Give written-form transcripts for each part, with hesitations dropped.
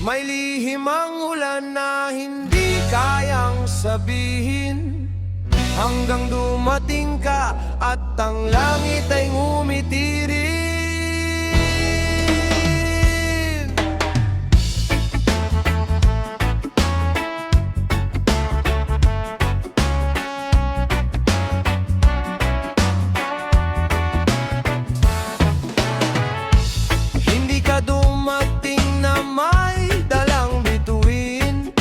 May lihim ang ulan na hindi kayang sabihin, hanggang dumating ka at ang langit ay ngumitirin. Hindi ka dumating na may dalang bituin,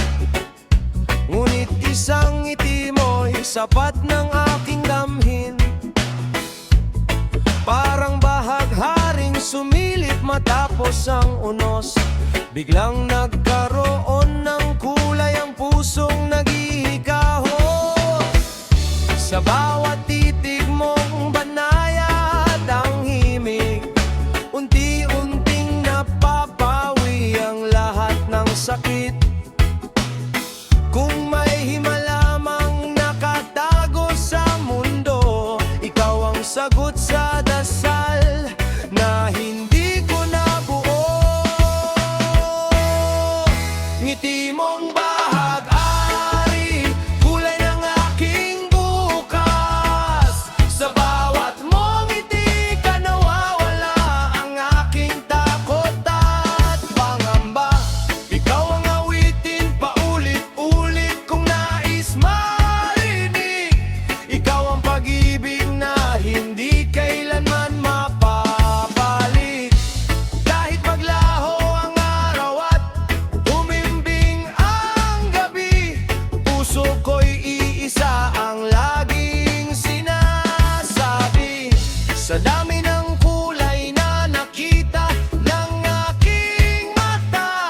ngunit isang ngiti mo'y sapat ng aking damhin. Parang bahagharing sumilip matapos ang unos, biglang nagkaroon ng kulay ang pusong naghihigaho. Sa bawat titig mong banayad ang himig, unti-unting napapawi ang lahat ng sakit. Kung may himala mang nakatago sa mundo, ikaw ang sagot sa dasal na hindi ko nabuo. Ngiti mong bahag-ari, kulay ng aking bukas. Sa bawat mong ngiti ka nawawala ang aking takot at pangamba. Ikaw ang awitin paulit-ulit kong nais marinig. Ikaw ang pag-ibig na hindi kailanman mapapalik. Kahit maglaho ang araw at umimbing ang gabi, puso ko'y iisa ang laging sinasabi. Sa dami ng kulay na nakita ng aking mata,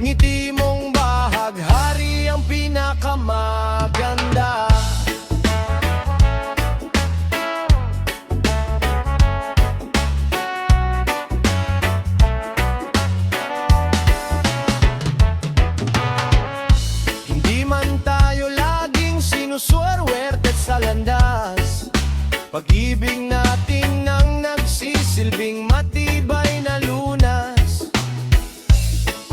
ngiti mong bahaghari ang pinakamaganda. Hindi man tayo laging sinusuwerwerte sa landas, pag-ibig natin nang nagsisilbing matibay na lunas.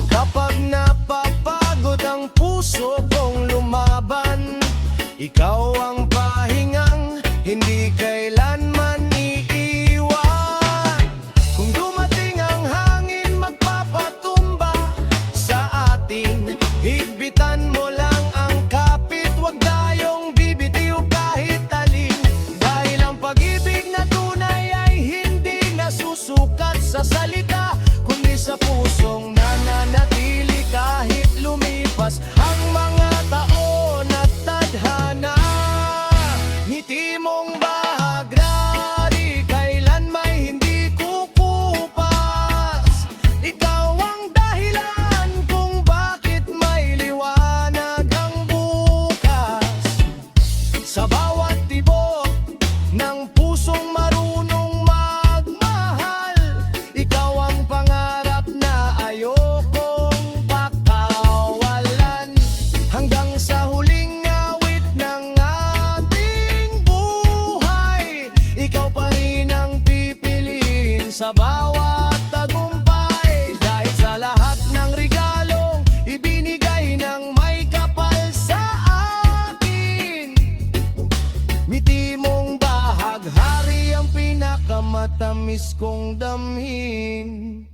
Kapag napapagod ang puso kong lumaban, ikaw ang pahingang hindi kailanman iiwan. Kung dumating ang hangin magpapatumba sa atin, higpitan mo lang ang kapit, huwag tayong bibitiw kahit alin. Dahil ang pag-ibig na tunay ay hindi nasusukat sa salita, kundi sa pusong nananatili kahit lumipas ang mga taon at tadhana. Ngiti mong bahaghari, kailan may hindi kukupas. Ikaw ang dahilan kung bakit may liwanag ang bukas. Sa bawat tibok ng pusong marunong magmahal, ikaw ang pangarap na ayokong pakawalan. Hanggang sa huling awit ng ating buhay, ikaw pa rin ang pipiliin sa bawat tagumpay. Dahil sa lahat ng regalong ibinigay ng may kapal sa akin, ngiti mong bahaghari ang pinakamatamis kong damhin.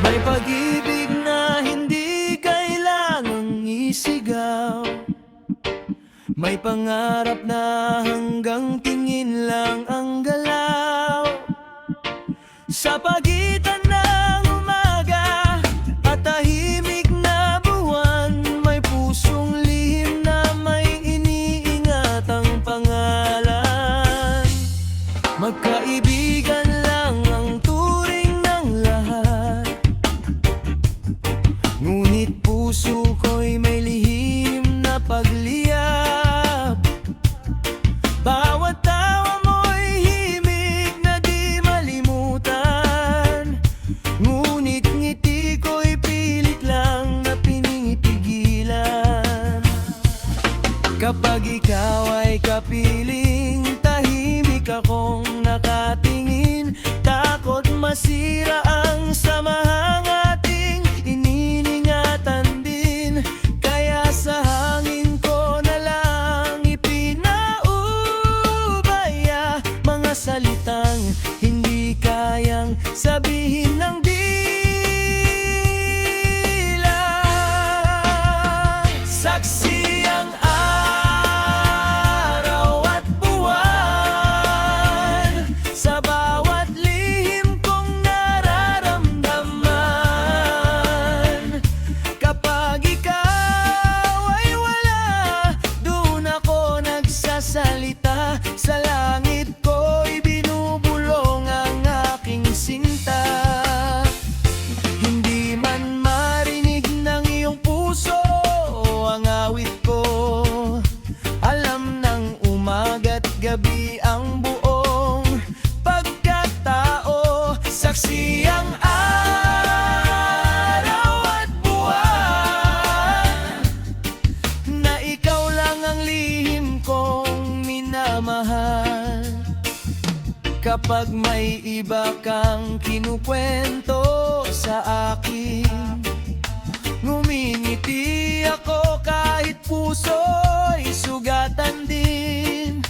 May pag-ibig na hindi kailangang isigaw, may pangarap na hanggang tingin lang ang galaw. Sa pagitan ng umaga at tahimik na buwan, may pusong lihim na may iniingat ang pangalan. Magkaibigan lang ang turing ng lahat, ngunit puso ko'y may lihim pagliyab. Bawat tawa mo'y himig na di malimutan, ngunit ngiti ko'y pilit lang na pinipigilan. Kapag ikaw ay kapiling, tahimik akong nakatingin. Takot masira ang samahang ating ininingatan din, kaya sa hangin ko na lang ipinaubaya mga salitang hindi kayang sabihin ng bilang. Saksi ang araw at buwan sa bawat lihim kong nararamdaman. Kapag ikaw ay wala, doon ako nagsasalita. Sa langit ko'y binubulong ang aking sinta. Hindi man marinig ng iyong puso ang awit ko, alam ng umaga't gabi ang buong pagkatao. Saksi ang araw at buwan na ikaw lang ang lihim kong minamahal. Kapag may iba kang kinukwento sa akin, ngumingiti ako kahit puso'y sugatan din.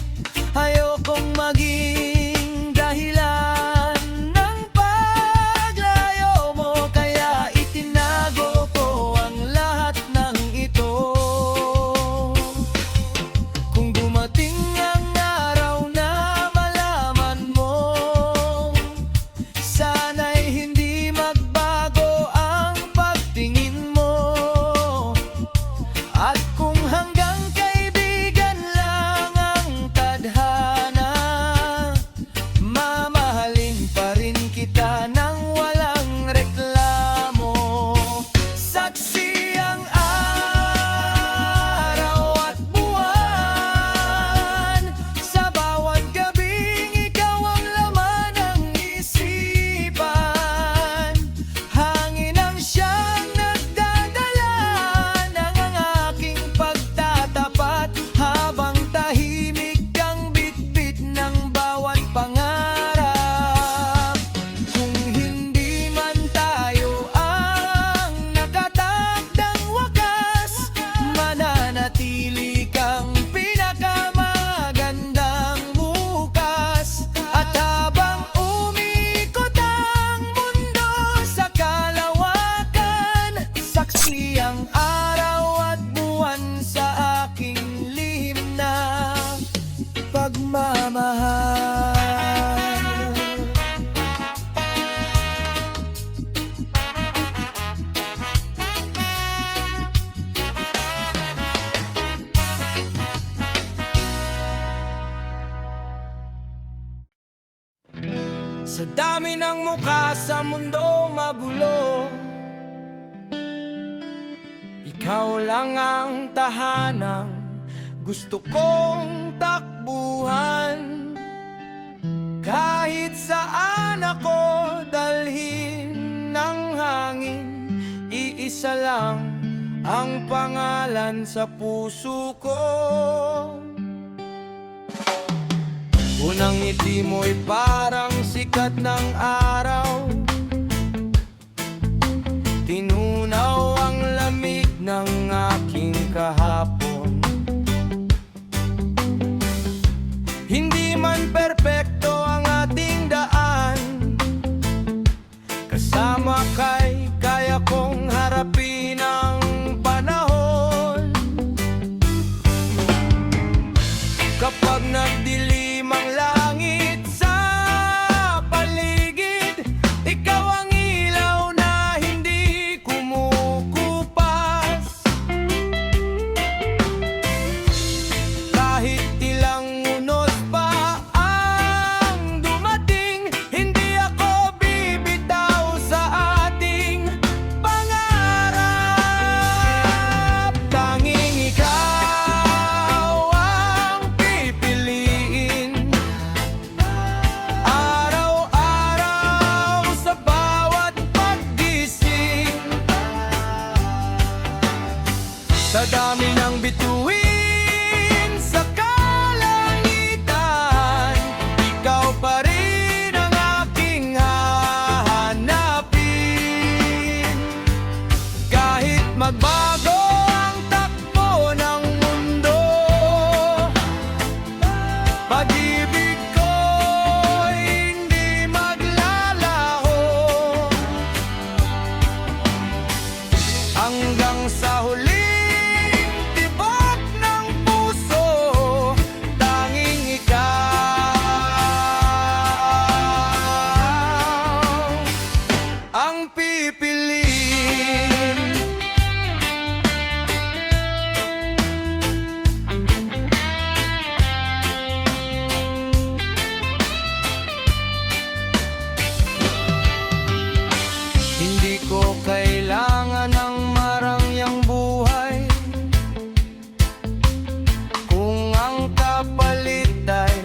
Ayokong maging dahilan ng paglayo mo, kaya itinago ko ang lahat ng ito. Kung dumating ang araw na malaman mo, sana'y hindi magbago ang pagtingin mo. At kung hanggang kaibigan lang ang tadhana, mamahalin pa rin kita ng walang reklamo. Saksi ang araw at buwan sa bawat gabing ikaw ang laman ng isipan. Hangin ang siyang nagdadala ng ang aking pagtatapat, habang tahimik ang bitbit ng bawat pangarap. Kung hindi man tayo ang nakatakdang wakas, mananatili kang pinakamagandang bukas. At habang umikot ang mundo sa kalawakan, saksi ang araw at buwan sa aking lihim na pagmamahal. Sa dami ng mukha sa mundo magulo, ikaw lang ang tahanang gusto kong takbuhan. Kahit saan ako dalhin ng hangin, iisa lang ang pangalan sa puso ko. Unang ngiti mo'y parang sikat ng araw, tinunaw ang lamig ng aking kahapon. Hindi man perpekto ang ating daan, kasama kay kaya kong harapin ang panahon. Kapag nagdilim ang langit sa paligid, ikaw Sa dami ng bituin sa kalangitan, ikaw pa rin ang aking hahanapin. Kahit magbago ang takbo ng mundo, pag-ibig ko'y hindi maglalaho. Hanggang sa huling tibok ng puso, tanging ikaw ang pipiliin. Hindi ko kailangan ng marangyang buhay kung ang kapalit ay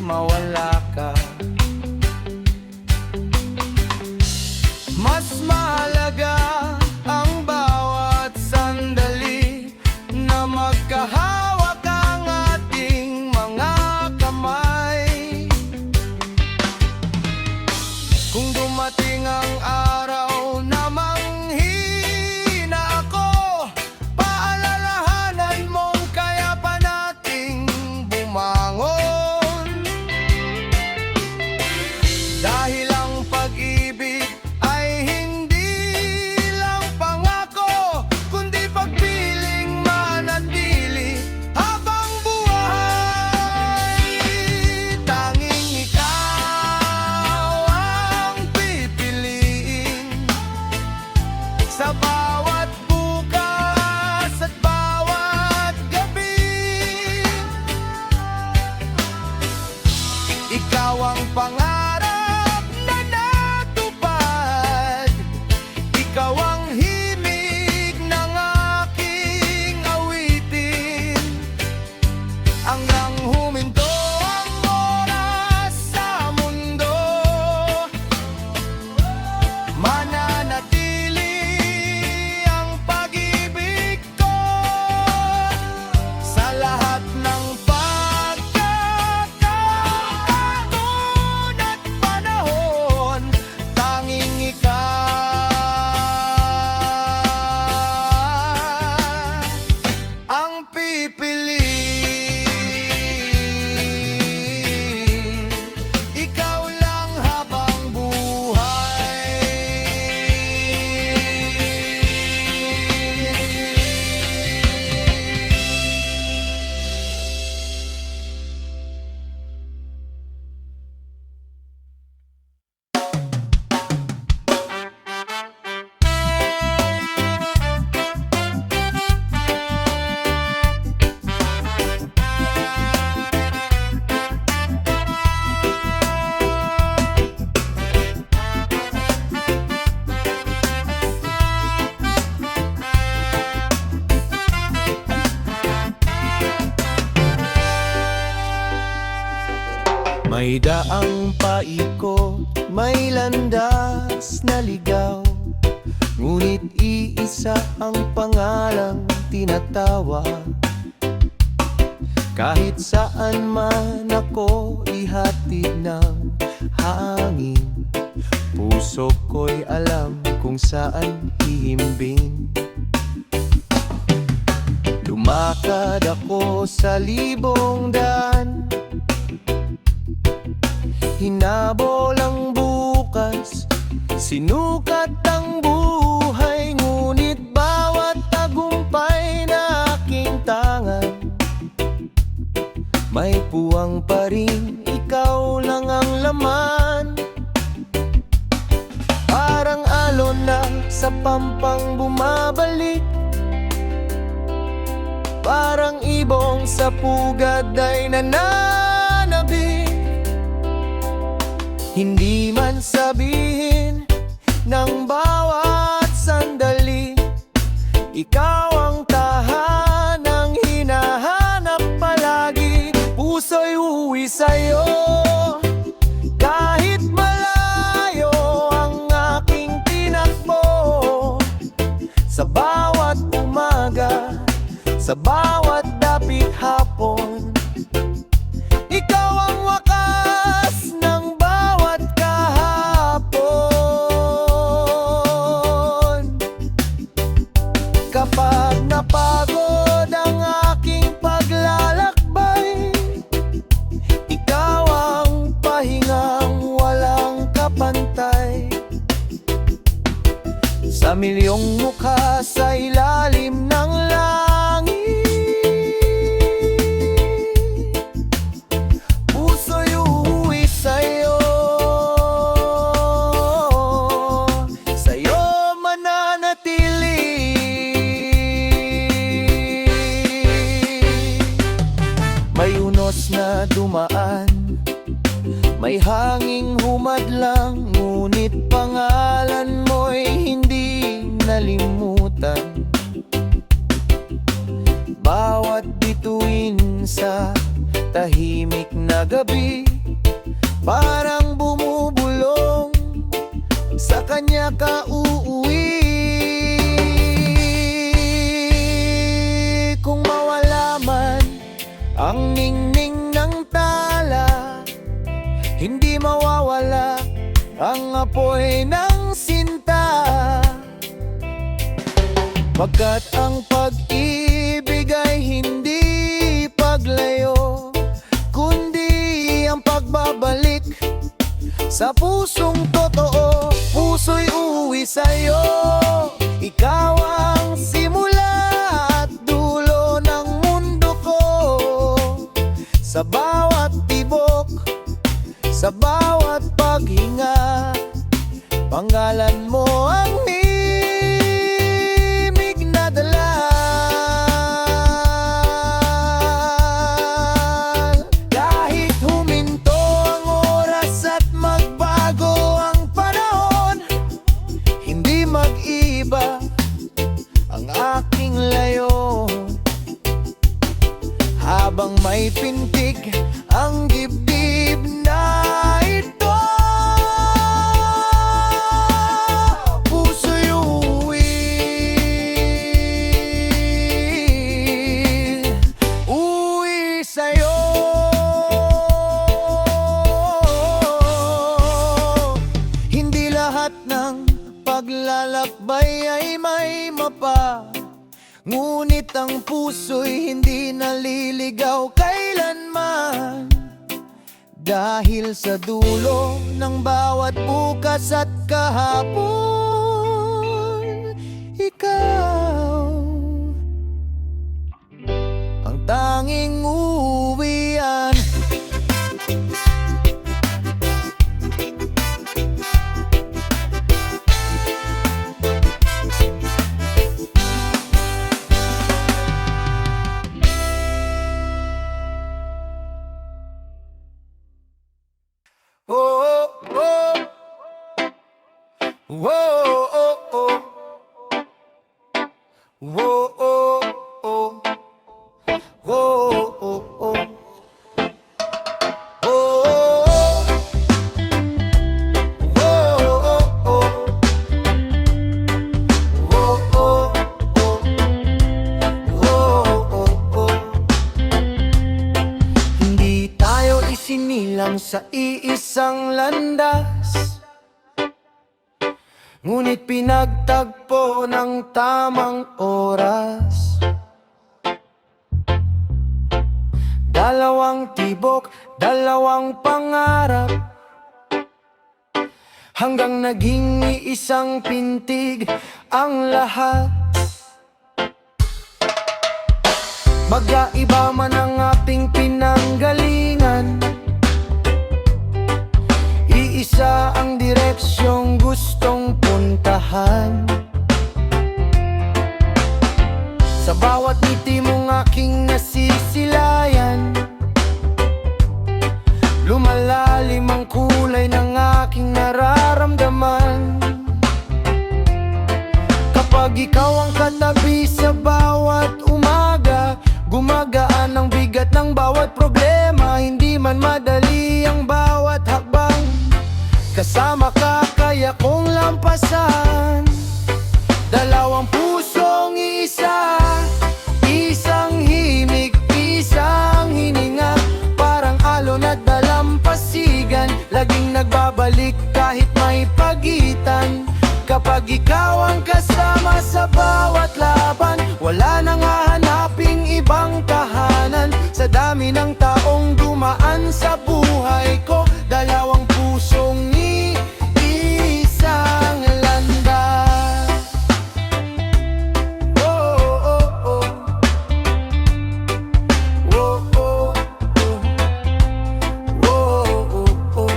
mawala ka. Mas mahalaga ang bawat sandali na magkahawak ang ating mga kamay. Kung dumating ang araw na manghina ako, paalalahanan mong kaya pa nating bumangon. Dahil ang pag-ibig ay hindi lang pangako, kundi pagpiling manatili habang buhay. Tanging ikaw ang pipiliin sa bawat bukas at bawat gabi. Ikaw ang pangarap na natupad, ikaw ang himig ng aking awitin. Hanggang huminto ang oras sa mundo, mananatili ang pag-ibig ko. Sa lahat ng pagkakataon at panahon, tanging ikaw ang pipiliin. Ikaw lang habang buhay. May daang paikot, may landas na ligaw, ngunit iisa ang pangalang tinatawa. Kahit saan man ako ihatid ng hangin, puso ko'y alam kung saan hihimbing. Lumakad ako sa libong daan, hinabol ang bukas, sinukat ang buhay, ngunit bawat tagumpay na aking tangan, may puwang pa rin, ikaw lang ang laman. Parang alon na sa pampang bumabalik, parang ibong sa pugad ay nananabik. Hindi man sabihin ng bawat sandali, ikaw ang tahanang hinahanap palagi. Puso'y uuwi sa'yo kahit malayo ang aking tinakbo. Sa bawat umaga sa bawat dapit hapon. Ikaw ang wakas ng bawat kahapon. Kapag napagod ang aking paglalakbay, ikaw ang pahingang walang kapantay. Sa milyong mukha sa ilalim ng langit, puso'y uuwi sa'yo. Sa'yo mananatili. May unos na dumaan, may hanging humadlang, ngunit pangalan mo'y hindi nalimutan. Bawat bituin sa tahimik na gabi, parang bumubulong, sa kanya ka uuwi. Kung mawala man ang ningning ng tala, hindi mawawala ang apoy ng sinta. Pagkat ang pag-ibig ay hindi paglayo, kundi ang pagbabalik sa pusong totoo. Puso'y uuwi sa'yo, ikaw ang simula at dulo ng mundo ko. Sa bawat tibok, sa bawat paghinga, pangalan mo ang himig na dalal. Kahit huminto ang oras at magbago ang panahon, hindi mag-iba ang aking layo. Habang may pintig ang dibdib na ito, puso'y uuwi sa'yo. Hindi lahat ng paglalakbay ay may mapa, ngunit ang puso'y hindi naliligaw kailanman. Dahil sa dulo ng bawat bukas at kahapon, ikaw ang tanging uwian. Oh, oh, oh, oh, oh, oh, oh, oh, oh, hindi tayo isinilang sa iisang landas, ngunit pinagtagpo ng tamang oras. Dalawang tibok, dalawang pangarap, hanggang naging iisang pintig ang lahat. Magkaiba man ang ating pinanggalingan, iisa ang direksyong gustong puntahan. Sa bawat ngiti mong aking nasisilayan, lumalalim ang kulay ng aking nararamdaman. Kapag ikaw ang katabi sa bawat umaga, gumagaan ang bigat ng bawat problema. Hindi man madali ang bawat hakbang, kasama ka kaya kong lampasan. Dalawang pusong isa, isa Kapag ikaw ang kasama sa bawat laban, wala nang hahanaping ibang tahanan. Sa dami ng taong dumaan sa buhay ko, dalawang pusong isang landas. Oh, oh, oh. Oh, oh, oh. Oh, oh, oh.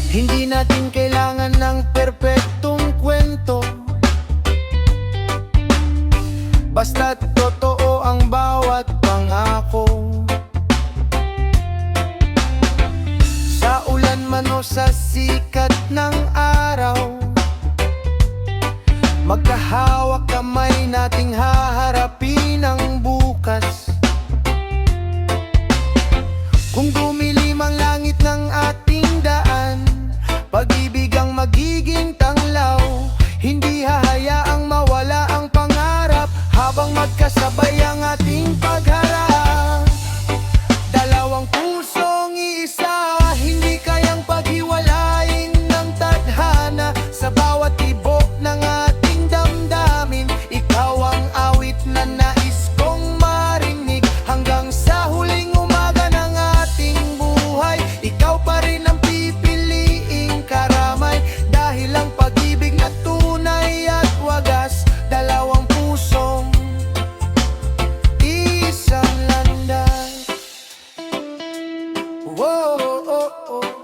Hindi natin kailangan ng perpektong kwento, basta't totoo ang bawat pangako. Sa ulan man o sa sikat ng araw, magkahawak kamay nating haharapin ang bukas. Kung dumilim ang langit ng ating daan, pag-ibig ang magiging tanglaw. Hindi hahayaang mawala ang pangarap, habang magkasabay ang ating pagharap. Dalawang pusong iisa, hindi kayang paghiwalayin ng tadhana. Sa bawat tibok ng ating damdamin, ikaw ang awit na nais kong marinig. Hanggang sa huling umaga ng ating buhay, ikaw pa rin ang pipiliing karamay. Dahil ang pag-ibig na tunay at wagas, dalawang pusong isang landas. Oh, oh, oh.